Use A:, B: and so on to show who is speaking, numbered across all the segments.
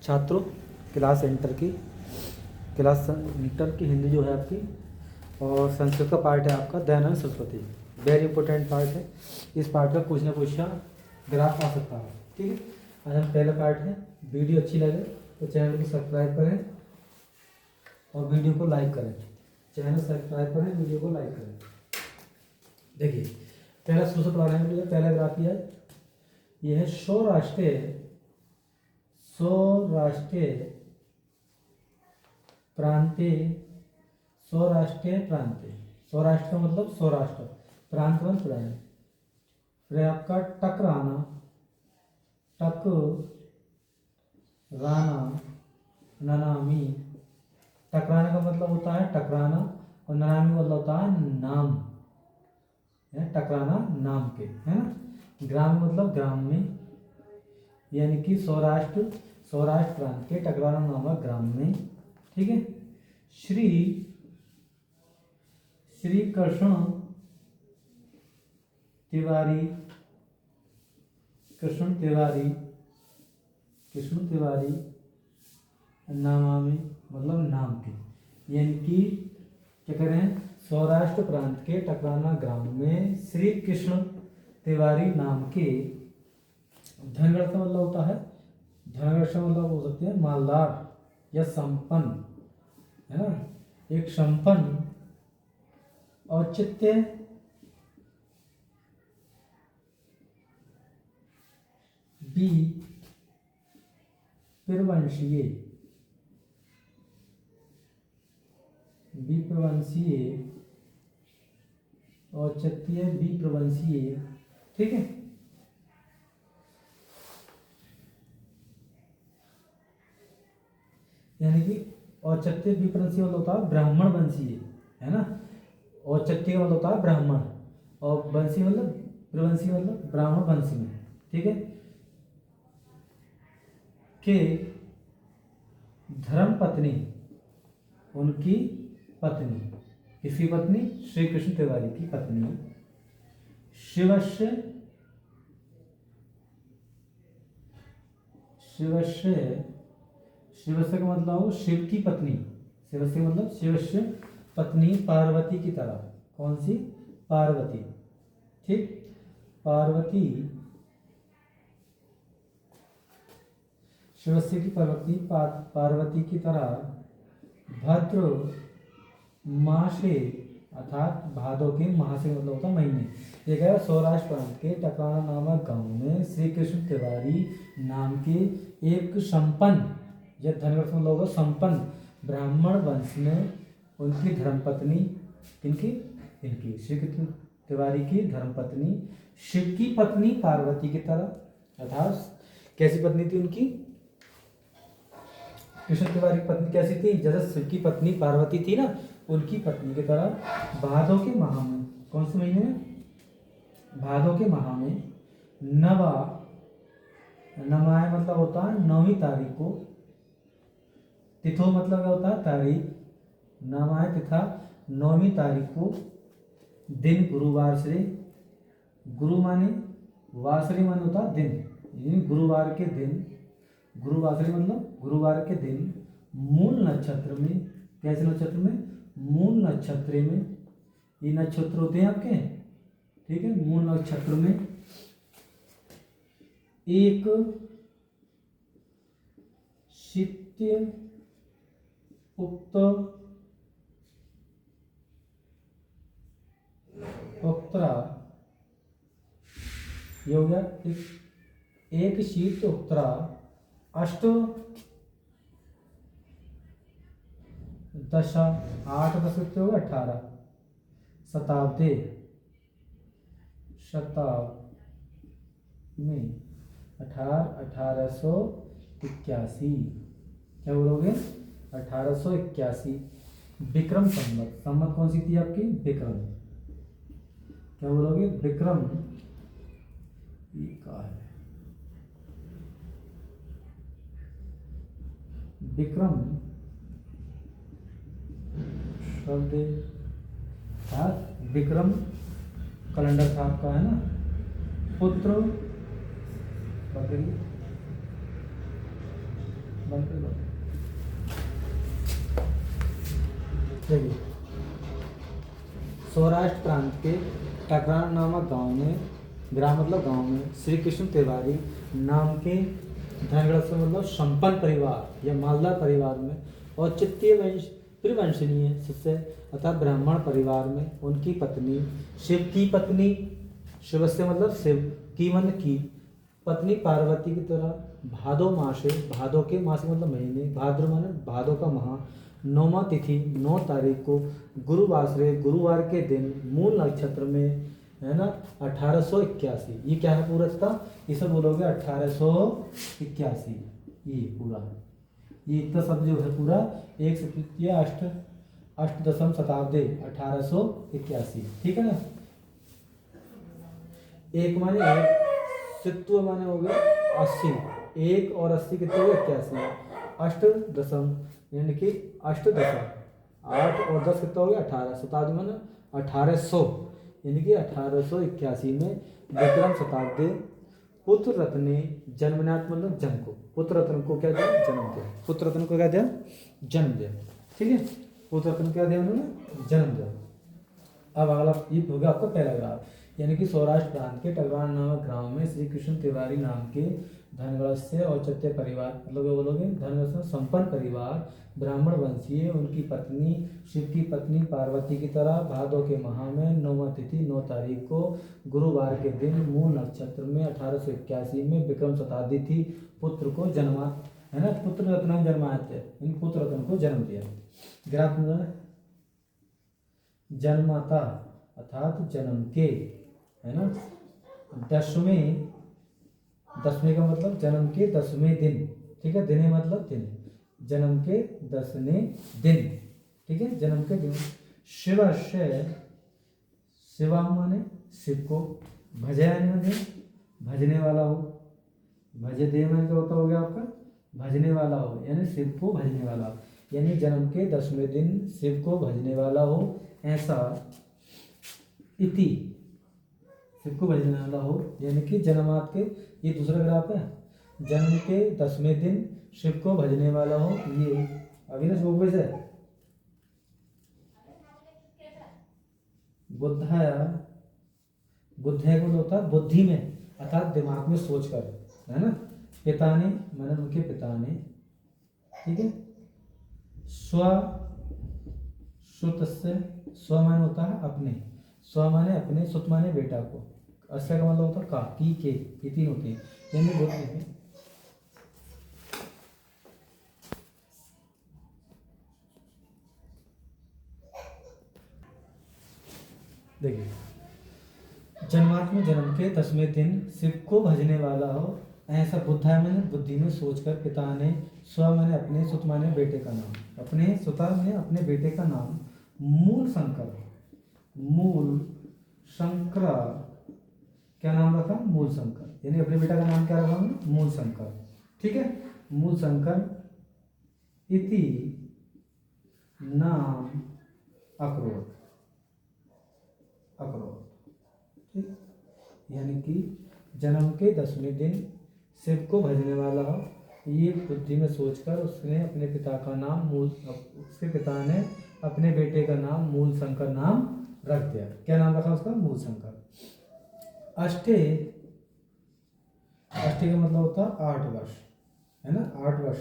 A: छात्रों, class inter की हिंदी जो है आपकी और संस्कृत का पार्ट है आपका Dayanand Saraswati. Very important part है। इस पार्ट का कुछ ना कुछ ग्राफ आ सकता है। ठीक है, आज हम पहला पार्ट है। वीडियो अच्छी लगे तो चैनल को सब्सक्राइब करें और वीडियो को लाइक करें। चैनल सब्सक्राइब करें, वीडियो को लाइक करें। देखिए, पहला शुरू से पढ़ा रहे हैं। पहला ग्राफ यह है सौराष्ट्रीय प्रांतीय। सौराष्ट्र का मतलब सौराष्ट्र, प्रांत मतलब प्रांत। फिर आपका टकराना ननामी। टकराना का मतलब होता है टकराना और ननामी का मतलब होता है नाम। है टकराना नाम के, है ना। ग्राम मतलब ग्राम में, यानी कि सौराष्ट्र प्रांत के टकराना नामक ग्राम में। ठीक है। श्री कृष्ण तिवारी नामामी मतलब नाम के, यानी कि क्या कह रहे हैं, सौराष्ट्र प्रांत के टकराना ग्राम में श्री कृष्ण तिवारी नाम के। धनगढ़ का मतलब होता है, धनगढ़ का मतलब हो सकते हैं मालदार या संपन्न, है ना। एक संपन्न औचित्य विप्रवंशीय। ठीक है। यानी कि औचित्य विप्रवंशीय मतलब होता है ब्राह्मण वंशीय, है ना। औचित्य मतलब होता है ब्राह्मण और वंशी मतलब प्रवंशी मतलब ब्राह्मण वंश में। ठीक है। के धर्म पत्नी, उनकी पत्नी, किसकी पत्नी, श्री कृष्ण तिवारी की पत्नी शिवस्य का मतलब हो शिव की पत्नी। शिवस्य मतलब शिवस्य पत्नी पार्वती की तरह। कौन सी, पार्वती। ठीक, पार्वती शिवस्य की पार्वती की तरह भद्र मासे अर्थात भादों के माह से मतलब होता महीने। ये कह सौराष्ट्र प्रांत के टकराना नामक गांव में श्री कृष्ण तिवारी नाम के एक संपन्न, यह धनगढ़ मतलब होगा संपन्न ब्राह्मण वंश में उनकी धर्मपत्नी, इनकी श्री कृष्ण तिवारी की धर्मपत्नी शिव की पत्नी पार्वती की तरह, अर्थात कैसी पत्नी थी उनकी, कृष्ण तिवारी की पत्नी कैसी थी, जैसे शिव की पत्नी पार्वती थी ना, उनकी पत्नी की तरह भादों के माह में, कौन से महीने में, भादों के माह में नवाय मतलब होता है 9वीं तारीख को, तिथो मतलब क्या होता है तारीख, नवाय तिथा 9वीं तारीख को, दिन गुरुवार से, गुरु माने वासरी माने होता है दिन, यानी गुरुवार के दिन, गुरुवासरी मतलब गुरुवार के दिन मूल नक्षत्र में, कैसे नक्षत्र में, मूल नक्षत्र में, ये नक्षत्र होते हैं आपके, ठीक है। मूल नक्षत्र में एक शित्य उक्त उत्तरा, ये हो गया एक शीत उत्तरा अष्ट दशा 8 10 कितने हो गए 18 शताब्दी में 1881, क्या बोलोगे 1881 विक्रम संवत कौन सी थी आपकी, विक्रम, क्या बोलोगे विक्रम, विक्रम शब्द विक्रम कैलेंडर था आपका, है ना। पुत्र बकरी बंद कर दो। देखिए, सौराष्ट्र प्रांत के टकरान नामक गांव में, ग्राम मतलब गांव में, श्री कृष्ण तिवारी नाम के धनगृहस्थ मतलब संपन्न परिवार या मालदार परिवार में और चित्तीय वंश त्रिवंशनीय शिष्य अर्थात ब्राह्मण परिवार में उनकी पत्नी शिव की पत्नी, शिव से मतलब शिव की मन की पत्नी पार्वती की तरह भादो मासे, भादो के मास मतलब महीने, भाद्र माने भादो का माह, नौमा तिथि 9 तारीख को गुरुवार के दिन मूल नक्षत्र में, है ना, 1881, ये क्या है पूरा इसका, इसे बोलोगे 1881, ये पूरा, ये इतना सब जो है पूरा एक से अष्टदशम शताब्दी 1881, ठीक है ना। एक माने एक, सित्व माने हो गया 80, एक और 80 कितने हो गए 81, अष्ट दशम यानी कि अष्ट दशम, 8 और 10 कितना हो गया 18, शताब्दी माने 1800 यानी कि 1881 में विक्रम शताब्दी पुत्र रत्न ने जन्मनाथ मतलब जन्म को, पुत्र रत्न को क्या दिया, जन्म दिया, पुत्र रत्न को क्या दिया, जन्म दिया, ठीक है, पुत्र रत्न क्या दिया उन्होंने, जन्म दिया। अब अगला ये हो गया आपका पहला ग्राफ, यानी कि सौराष्ट्र प्रांत के टकरान नामक गांव में श्री कृष्ण तिवारी नाम के धनगृहस्थ औचित्य परिवार मतलब बोलोगे धनगृहस्थ संपन्न परिवार, ब्राह्मण वंशीय, उनकी पत्नी शिव की पत्नी पार्वती की तरह भादो के माह में 9 तिथि 9 तारीख को गुरुवार के दिन मूल नक्षत्र में 1881 में विक्रम शताब्दी थी, पुत्र को जन्मा, है ना, पुत्र रत्न जन्माए थे, इन पुत्र रत्न को जन्म दिया। ग्राफ में जन्माता अर्थात जन्म के, है ना, दसवें का मतलब जन्म के 10वें दिन, ठीक है, दिने मतलब दिन, जन्म के 10वें दिन, ठीक है, जन्म के दिन, शिवस्य, शिवा माने शिव को, भजन माने भजने वाला हो, भजे देव में क्या होता हो गया आपका, भजने वाला हो, यानी शिव को भजने वाला हो, यानी जन्म के 10वें दिन शिव को भजने वाला हो, ऐसा इति, शिव को भजने वाला हो, यानी कि जन्मात के, ये दूसरा ग्राफ है, जन्म के 10वें दिन शिव को भजने वाला हो, ये अविनाश बोगवे से बुद्धाया, बुद्धे को होता है बुद्धि में अर्थात दिमाग में सोच कर, है ना, पिता ने मैंने उनके पिता ने, ठीक है, सुत से, स्व माने होता है अपने, स्व माने अपने, सुत माने बेटा को, अस्य का मतलब होता है का, की के, ये तीन होते हैं, यानी बुद्ध है। देखिए, जन्मात्म जन्म के 10वें दिन शिव को भजने वाला हो, ऐसा बुद्धा मैंने बुद्धि में सोचकर पिता ने, स्व मैंने अपने, सुत माने बेटे का नाम, अपने सुता ने अपने बेटे का नाम मूल शंकर, मूल शंकर क्या नाम रखा, मूल शंकर, यानी अपने बेटा का नाम क्या रखा हमने, मूल शंकर, ठीक है, मूल शंकर इति नाम अकरोत, ठीक, यानी कि जन्म के 10वें दिन शिव को भजने वाला हो, ये बुद्धि में सोचकर उसने अपने पिता का नाम मूल, उसके पिता ने अपने बेटे का नाम मूल शंकर नाम रख दिया, क्या नाम रखा उसका, मूल शंकर। अष्टे, अष्टे का मतलब होता है 8 वर्ष, है ना, 8 वर्ष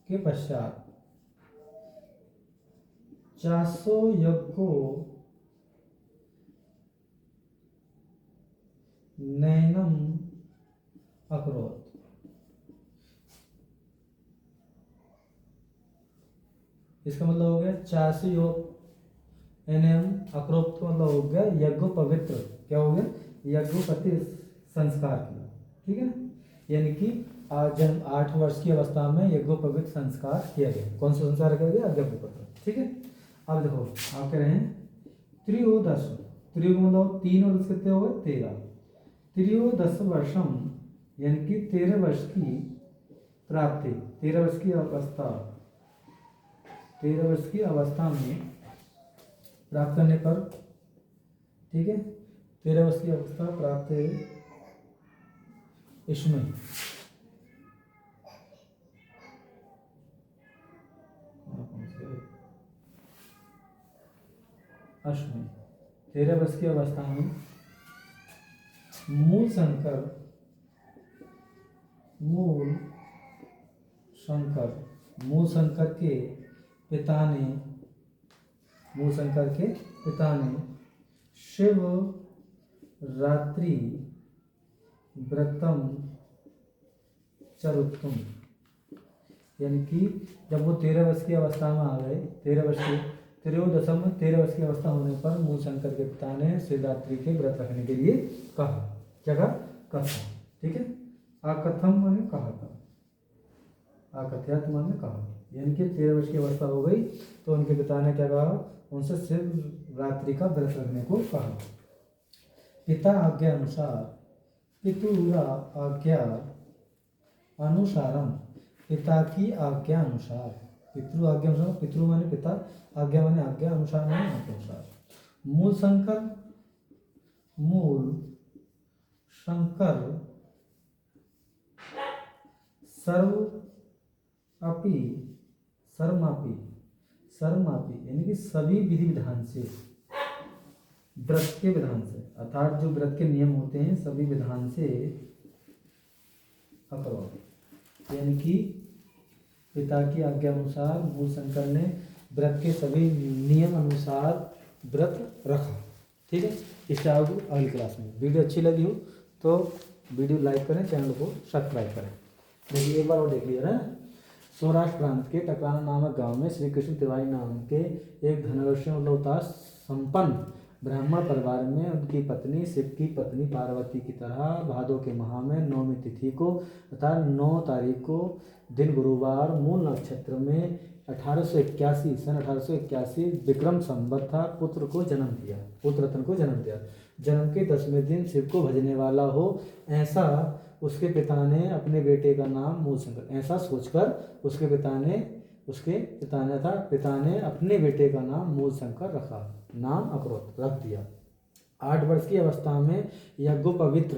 A: के पश्चात 400 यज्ञो नैनम अकरोत, इसका मतलब हो गया 400 योग एनएम अक्रोत का मतलब हो गया यज्ञ पवित्र, क्या हो गया, यज्ञोपति संस्कार किया, ठीक है ना, यानी कि जन्म 8 वर्ष की अवस्था में यज्ञोपवित संस्कार किया गया, कौन सा संस्कार किया गया, यज्ञोपवित, ठीक है। अब देखो आप कह रहे हैं त्रियोदश, त्रियोग मतलब 3 और 10 कितने हो गए 13, त्रियोदश वर्षम यानी कि 13 वर्ष की प्राप्ति, 13 वर्ष की अवस्था, 13 वर्ष की अवस्था में प्राप्त करने पर, ठीक है, 13 वर्ष की अवस्था प्राप्त है, इसमें अष्टमी। 13 वर्ष की अवस्था में मूल शंकर के पिता ने शिव रात्रि व्रतम चरुत्तम, यानी कि जब वो 13 वर्ष की अवस्था में आ गए, 13 वर्ष की अवस्था होने पर मूल शंकर के पिता ने शिवरात्रि के व्रत रखने के लिए कहा। क्या कहा? कथा। ठीक है। आकथम माने कहा था, आकथ्यात माने कहा, यानी कि 13 वर्ष की अवस्था हो गई तो उनके पिता ने क्या कहा? उनसे शिवरात्रि का व्रत रखने को कहा। पिता आज्ञा अनुसार, पितुरा आज्ञा अनुसारम, पिता की आज्ञा अनुसार, पितृ आज्ञा अनुसार, पितृ माने पिता, आज्ञा माने आज्ञा, अनुसार माने अनुसार। मूल शंकर सर्वमापी यानी कि सभी विधि विधान से, व्रत के विधान से, अर्थात जो व्रत के नियम होते हैं सभी विधान से अकरोत, यानी कि पिता की आज्ञा अनुसार मूल शंकर ने व्रत के सभी नियम अनुसार व्रत रखा। ठीक है। इससे आगे अगली क्लास में। वीडियो अच्छी लगी हो तो वीडियो लाइक करें, चैनल को सब्सक्राइब करें। देखिए एक बार और देख लिया ना। सौराष्ट्र प्रांत के टकराना नामक गांव में श्री कृष्ण तिवारी नाम के एक धनवश मतलब संपन्न ब्राह्मण परिवार में उनकी पत्नी शिव की पत्नी पार्वती की तरह भादों के माह में 9वीं तिथि को अर्थात 9 तारीख को दिन गुरुवार मूल नक्षत्र में 1881 विक्रम संवत था पुत्र रत्न को जन्म दिया। जन्म के 10वें दिन शिव को भजने वाला हो, ऐसा उसके पिता ने अपने बेटे का नाम मूल शंकर, ऐसा सोचकर उसके पिता ने अपने बेटे का नाम मूल शंकर रखा, नाम अकरोत रख दिया। 8 वर्ष की अवस्था में यज्ञोपवीत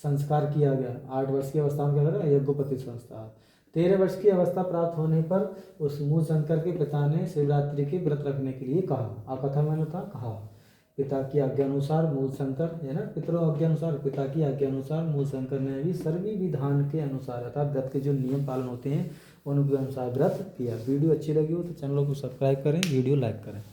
A: संस्कार किया गया। 8 वर्ष की अवस्था में क्या करा? यज्ञोपवीत संस्कार। 13 वर्ष की अवस्था प्राप्त होने पर उस मूल शंकर के पिता ने शिवरात्रि के व्रत रखने के लिए कहा। आकथा मैंने था कहा। पिता की आज्ञा अनुसार मूल शंकर है ना, पितरों आज्ञा अनुसार, पिता की आज्ञा अनुसार मूल शंकर ने भी सभी विधान के अनुसार अर्थात व्रत के जो नियम पालन होते हैं उनके अनुसार व्रत किया। वीडियो अच्छी लगी हो तो चैनल को सब्सक्राइब करें, वीडियो लाइक करें।